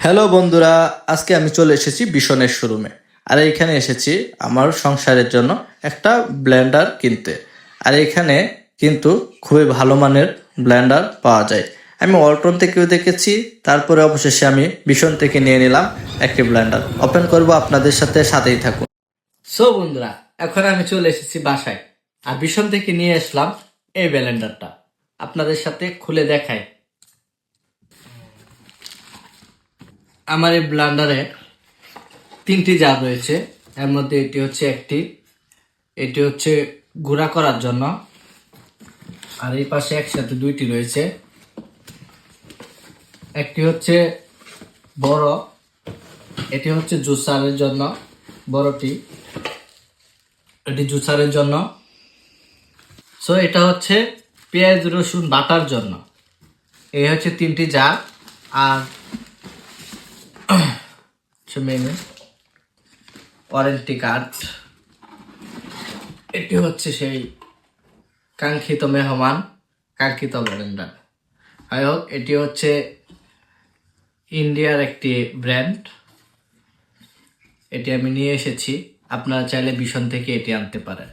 Hello বন্ধুরা, আজকে আমি চলে এসেছি বিশনের শোরুমে। আর এইখানে এসেছি আমার সংসারের জন্য একটা ব্লেন্ডার কিনতে। আর এখানে কিন্তু খুবই ভালো মানের ব্লেন্ডার পাওয়া যায়। আমি ওয়ালটন থেকেও দেখেছি, তারপরে অবশেষে আমি বিশন থেকে নিয়ে নিলাম একটি ব্লেন্ডার। ওপেন করব, আপনাদের সাথেই থাকুন। সো বন্ধুরা, এখন আমি চলে এসেছি বাসায়, আর বিশন থেকে নিয়ে আসলাম এই ব্লেন্ডারটা। আপনাদের সাথে খুলে দেখাই। আমার এই ব্লেন্ডারে তিনটি জার রয়েছে। এর মধ্যে এটি হচ্ছে একটি, এটি হচ্ছে গুঁড়া করার জন্য, আর এই পাশে একসাথে দুইটি রয়েছে। একটি হচ্ছে বড়, এটি হচ্ছে জুসারের জন্য, বড়টি এটি জুসারের জন্য। সো এটা হচ্ছে পেঁয়াজ রসুন বাটার জন্য। এই হচ্ছে তিনটি জার। আর মেনু ওয়ারেন্টি কার্ড, এটি হচ্ছে সেই কাঙ্ক্ষিত মেহমান, কাঙ্ক্ষিত ব্লেন্ডার। যাই হোক, এটি হচ্ছে ইন্ডিয়ার একটি ব্র্যান্ড। এটি আমি নিয়ে এসেছি, আপনারা চাইলে বিশন থেকে এটি আনতে পারেন।